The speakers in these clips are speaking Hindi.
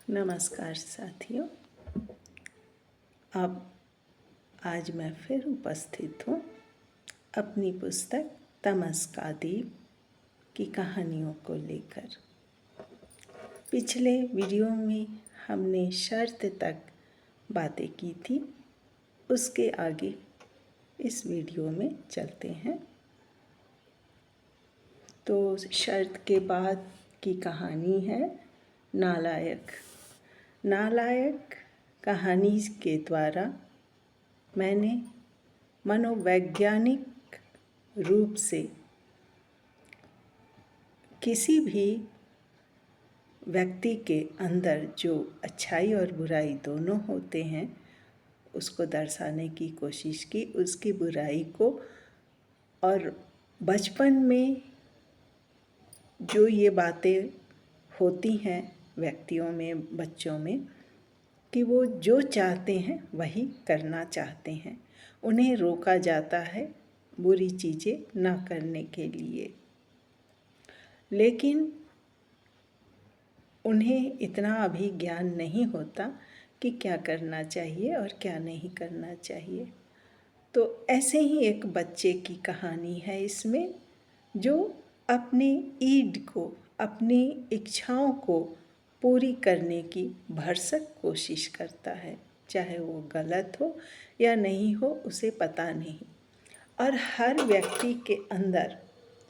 नमस्कार साथियों। अब आज मैं फिर उपस्थित हूँ अपनी पुस्तक तमस का दीप की कहानियों को लेकर। पिछले वीडियो में हमने शर्त तक बातें की थी, उसके आगे इस वीडियो में चलते हैं। तो शर्त के बाद की कहानी है नालायक। नालायक कहानी के द्वारा मैंने मनोवैज्ञानिक रूप से किसी भी व्यक्ति के अंदर जो अच्छाई और बुराई दोनों होते हैं उसको दर्शाने की कोशिश की, उसकी बुराई को। और बचपन में जो ये बातें होती हैं व्यक्तियों में, बच्चों में, कि वो जो चाहते हैं वही करना चाहते हैं, उन्हें रोका जाता है बुरी चीज़ें ना करने के लिए, लेकिन उन्हें इतना अभी ज्ञान नहीं होता कि क्या करना चाहिए और क्या नहीं करना चाहिए। तो ऐसे ही एक बच्चे की कहानी है इसमें, जो अपनी ईड को, अपनी इच्छाओं को पूरी करने की भरसक कोशिश करता है, चाहे वो गलत हो या नहीं हो उसे पता नहीं। और हर व्यक्ति के अंदर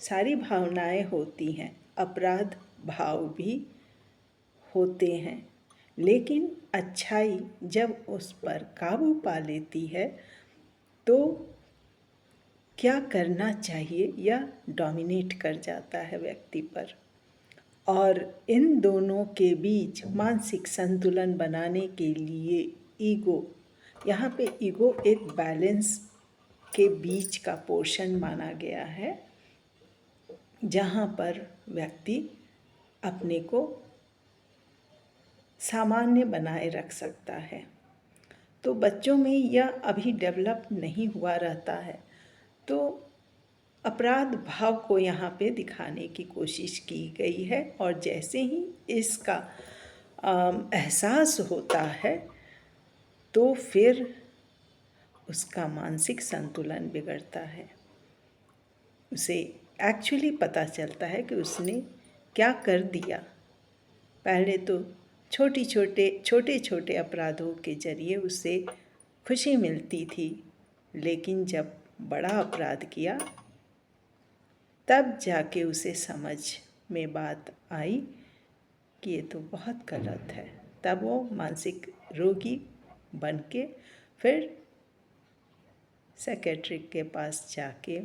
सारी भावनाएं होती हैं, अपराध भाव भी होते हैं, लेकिन अच्छाई जब उस पर काबू पा लेती है तो क्या करना चाहिए यह डोमिनेट कर जाता है व्यक्ति पर। और इन दोनों के बीच मानसिक संतुलन बनाने के लिए ईगो, यहाँ पे ईगो एक बैलेंस के बीच का पोर्शन माना गया है, जहाँ पर व्यक्ति अपने को सामान्य बनाए रख सकता है। तो बच्चों में यह अभी डेवलप नहीं हुआ रहता है, तो अपराध भाव को यहाँ पे दिखाने की कोशिश की गई है। और जैसे ही इसका एहसास होता है तो फिर उसका मानसिक संतुलन बिगड़ता है। उसे एक्चुअली पता चलता है कि उसने क्या कर दिया। पहले तो छोटे छोटे अपराधों के जरिए उसे खुशी मिलती थी, लेकिन जब बड़ा अपराध किया तब जाके उसे समझ में बात आई कि ये तो बहुत गलत है। तब वो मानसिक रोगी बन के फिर साइकियाट्रिस्ट के पास जाके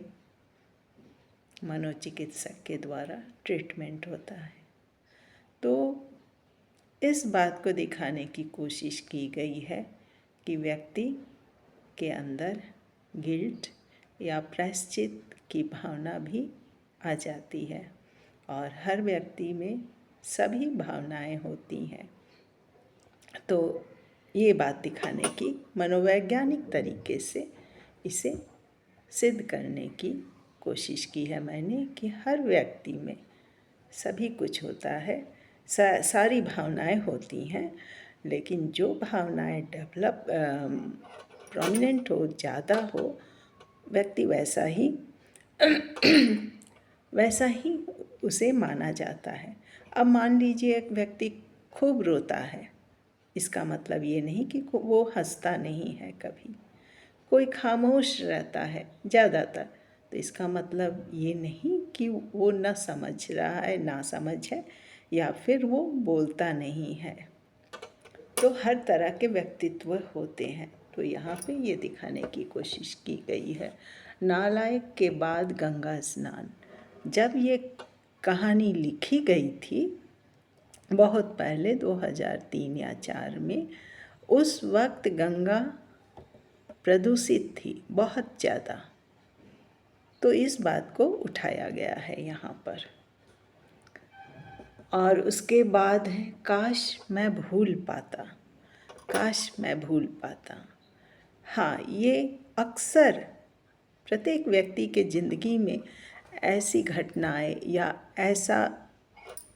मनोचिकित्सक के द्वारा ट्रीटमेंट होता है। तो इस बात को दिखाने की कोशिश की गई है कि व्यक्ति के अंदर गिल्ट या प्रायश्चित की भावना भी आ जाती है, और हर व्यक्ति में सभी भावनाएं होती हैं। तो ये बात दिखाने की, मनोवैज्ञानिक तरीके से इसे सिद्ध करने की कोशिश की है मैंने कि हर व्यक्ति में सभी कुछ होता है, सारी भावनाएं होती हैं, लेकिन जो भावनाएं डेवलप प्रोमिनेंट हो, ज़्यादा हो, व्यक्ति वैसा ही उसे माना जाता है। अब मान लीजिए एक व्यक्ति खूब रोता है, इसका मतलब ये नहीं कि वो हंसता नहीं है कभी। कोई खामोश रहता है ज़्यादातर, तो इसका मतलब ये नहीं कि वो न समझ रहा है, ना समझ है, या फिर वो बोलता नहीं है। तो हर तरह के व्यक्तित्व होते हैं। तो यहाँ पे ये दिखाने की कोशिश की गई है। नालायक के बाद गंगा स्नान। जब ये कहानी लिखी गई थी बहुत पहले, 2003 या 4 में, उस वक्त गंगा प्रदूषित थी बहुत ज़्यादा। तो इस बात को उठाया गया है यहाँ पर। और उसके बाद है काश मैं भूल पाता, काश मैं भूल पाता। हाँ, ये अक्सर प्रत्येक व्यक्ति के ज़िंदगी में ऐसी घटनाएं या ऐसा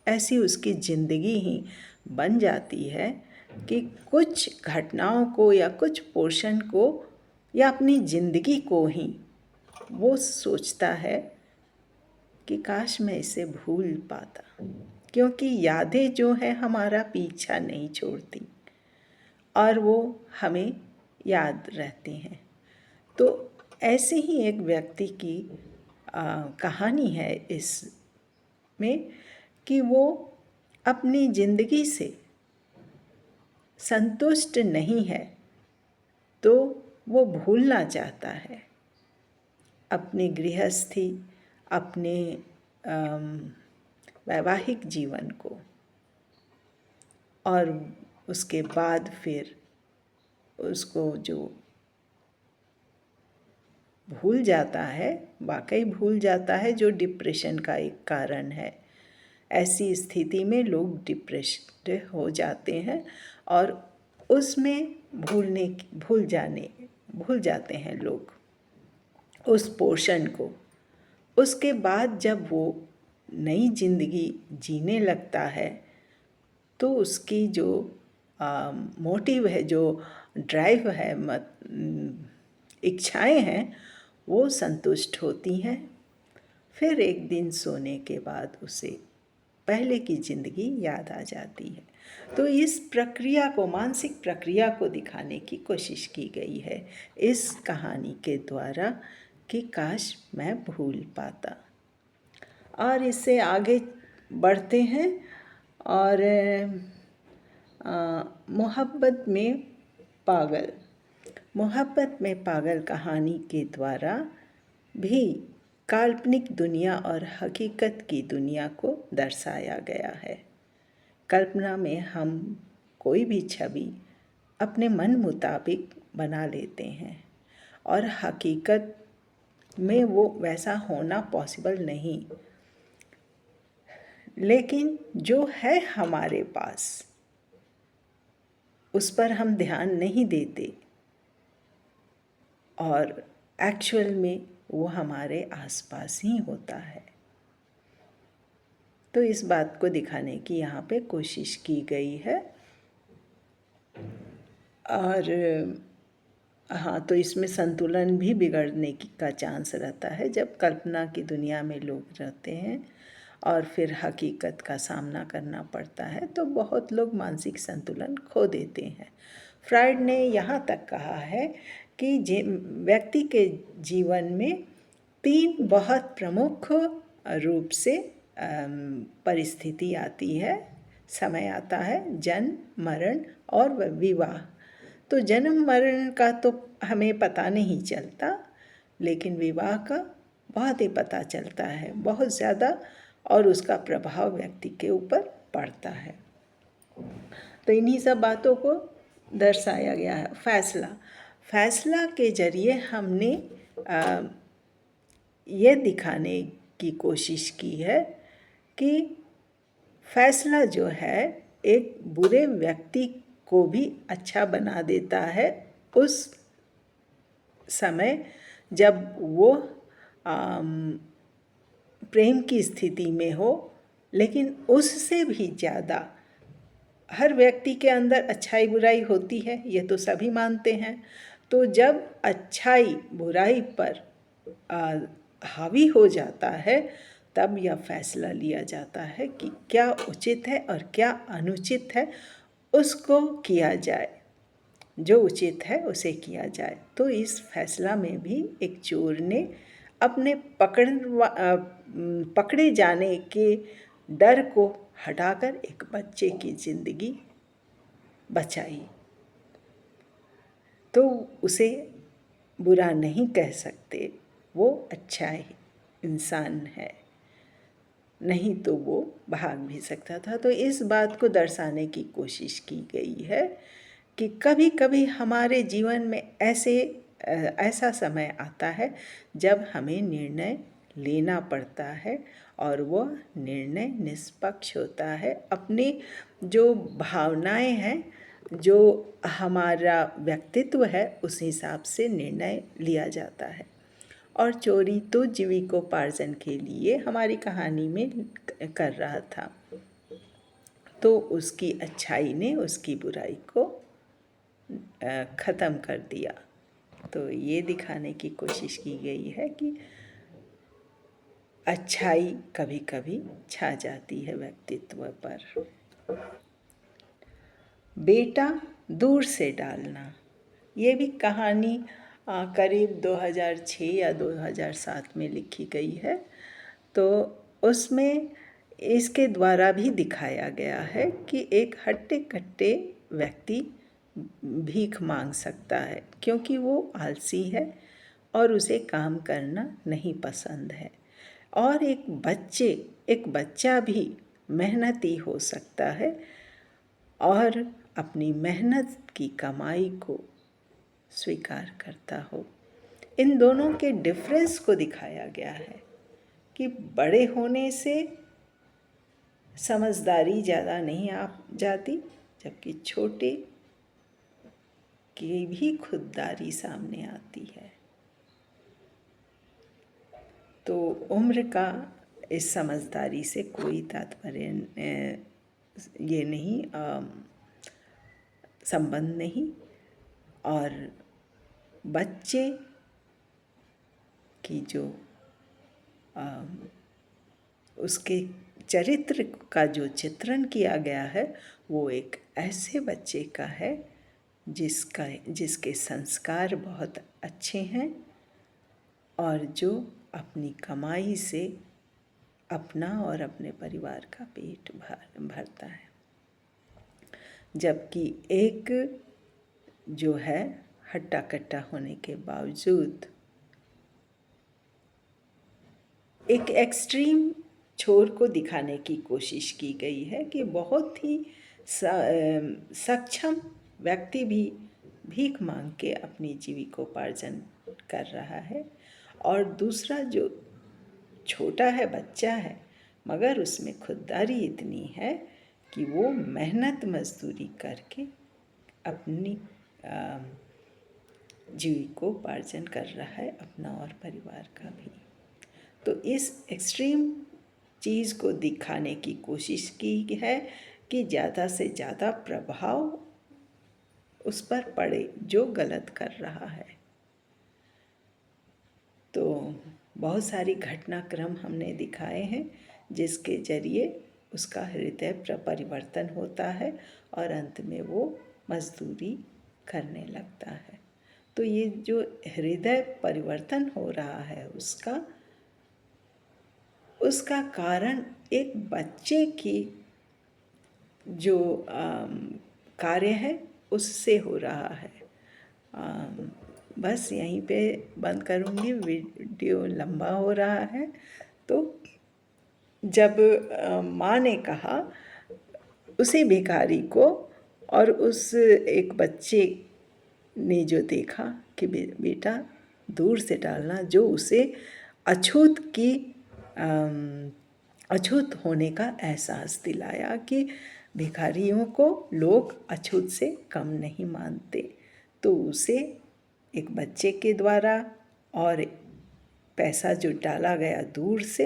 ऐसी उसकी ज़िंदगी ही बन जाती है कि कुछ घटनाओं को या कुछ पोर्शन को या अपनी ज़िंदगी को ही वो सोचता है कि काश मैं इसे भूल पाता, क्योंकि यादें जो हैं हमारा पीछा नहीं छोड़ती और वो हमें याद रहती हैं। तो ऐसे ही एक व्यक्ति की कहानी है इसमें कि वो अपनी ज़िंदगी से संतुष्ट नहीं है, तो वो भूलना चाहता है अपनी गृहस्थी, अपने वैवाहिक जीवन को, और उसके बाद फिर उसको जो भूल जाता है, वाकई भूल जाता है, जो डिप्रेशन का एक कारण है। ऐसी स्थिति में लोग डिप्रेस्ड हो जाते हैं और उसमें भूल जाते हैं लोग उस पोर्शन को। उसके बाद जब वो नई ज़िंदगी जीने लगता है तो उसकी जो मोटिव है, जो ड्राइव है, इच्छाएं हैं, वो संतुष्ट होती हैं। फिर एक दिन सोने के बाद उसे पहले की ज़िंदगी याद आ जाती है। तो इस प्रक्रिया को, मानसिक प्रक्रिया को दिखाने की कोशिश की गई है इस कहानी के द्वारा कि काश मैं भूल पाता। और इससे आगे बढ़ते हैं और मोहब्बत में पागल। मोहब्बत में पागल कहानी के द्वारा भी काल्पनिक दुनिया और हकीकत की दुनिया को दर्शाया गया है। कल्पना में हम कोई भी छवि अपने मन मुताबिक बना लेते हैं और हकीकत में वो वैसा होना पॉसिबल नहीं। लेकिन जो है हमारे पास उस पर हम ध्यान नहीं देते और एक्चुअल में वो हमारे आसपास ही होता है। तो इस बात को दिखाने की यहाँ पे कोशिश की गई है। और हाँ, तो इसमें संतुलन भी बिगड़ने का चांस रहता है जब कल्पना की दुनिया में लोग रहते हैं और फिर हकीकत का सामना करना पड़ता है, तो बहुत लोग मानसिक संतुलन खो देते हैं। फ्रायड ने यहाँ तक कहा है कि व्यक्ति के जीवन में 3 बहुत प्रमुख रूप से परिस्थिति आती है, समय आता है: जन्म, मरण और विवाह। तो जन्म मरण का तो हमें पता नहीं चलता, लेकिन विवाह का बहुत ही पता चलता है, बहुत ज़्यादा, और उसका प्रभाव व्यक्ति के ऊपर पड़ता है। तो इन्हीं सब बातों को दर्शाया गया है। फैसला के ज़रिए हमने ये दिखाने की कोशिश की है कि फैसला जो है एक बुरे व्यक्ति को भी अच्छा बना देता है उस समय जब वो प्रेम की स्थिति में हो। लेकिन उससे भी ज़्यादा हर व्यक्ति के अंदर अच्छाई बुराई होती है, ये तो सभी मानते हैं। तो जब अच्छाई बुराई पर हावी हो जाता है, तब यह फैसला लिया जाता है कि क्या उचित है और क्या अनुचित है, उसको किया जाए। जो उचित है उसे किया जाए। तो इस फैसला में भी एक चोर ने अपने पकड़े जाने के डर को हटाकर एक बच्चे की ज़िंदगी बचाई। तो उसे बुरा नहीं कह सकते, वो अच्छा इंसान है, नहीं तो वो भाग भी सकता था। तो इस बात को दर्शाने की कोशिश की गई है कि कभी कभी हमारे जीवन में ऐसा समय आता है जब हमें निर्णय लेना पड़ता है और वो निर्णय निष्पक्ष होता है। अपनी जो भावनाएं हैं, जो हमारा व्यक्तित्व है, उस हिसाब से निर्णय लिया जाता है। और चोरी तो जीविकोपार्जन के लिए हमारी कहानी में कर रहा था। तो उसकी अच्छाई ने उसकी बुराई को ख़त्म कर दिया। तो ये दिखाने की कोशिश की गई है कि अच्छाई कभी कभी छा जाती है व्यक्तित्व पर। बेटा दूर से डालना, ये भी कहानी करीब 2006 या 2007 में लिखी गई है। तो उसमें इसके द्वारा भी दिखाया गया है कि एक हट्टे कट्टे व्यक्ति भीख मांग सकता है क्योंकि वो आलसी है और उसे काम करना नहीं पसंद है। और एक बच्चा भी मेहनती हो सकता है और अपनी मेहनत की कमाई को स्वीकार करता हो। इन दोनों के डिफरेंस को दिखाया गया है कि बड़े होने से समझदारी ज़्यादा नहीं आ जाती, जबकि छोटे की भी खुददारी सामने आती है। तो उम्र का इस समझदारी से कोई तात्पर्य ये नहीं, संबंध नहीं। और बच्चे की जो उसके चरित्र का जो चित्रण किया गया है वो एक ऐसे बच्चे का है जिसके संस्कार बहुत अच्छे हैं और जो अपनी कमाई से अपना और अपने परिवार का पेट भरता है। जबकि एक जो है हट्टा कट्टा होने के बावजूद एक एक्सट्रीम छोर को दिखाने की कोशिश की गई है कि बहुत ही सक्षम व्यक्ति भी भीख मांग के अपनी जीविकोपार्जन कर रहा है और दूसरा जो छोटा है, बच्चा है, मगर उसमें खुददारी इतनी है कि वो मेहनत मजदूरी करके अपनी जीविकोपार्जन कर रहा है, अपना और परिवार का भी। तो इस एक्सट्रीम चीज़ को दिखाने की कोशिश की है कि ज़्यादा से ज़्यादा प्रभाव उस पर पड़े जो गलत कर रहा है। तो बहुत सारी घटनाक्रम हमने दिखाए हैं जिसके ज़रिए उसका हृदय परिवर्तन होता है और अंत में वो मजदूरी करने लगता है। तो ये जो हृदय परिवर्तन हो रहा है उसका कारण एक बच्चे की जो कार्य है उससे हो रहा है। बस यहीं पे बंद करूँगी, वीडियो लंबा हो रहा है। तो जब माँ ने कहा उसी भिखारी को और उस एक बच्चे ने जो देखा कि बेटा दूर से डालना, जो उसे अछूत होने का एहसास दिलाया कि भिखारियों को लोग अछूत से कम नहीं मानते। तो उसे एक बच्चे के द्वारा और पैसा जो डाला गया दूर से,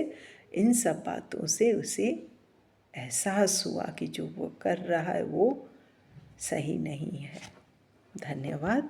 इन सब बातों से उसे एहसास हुआ कि जो वो कर रहा है वो सही नहीं है। धन्यवाद।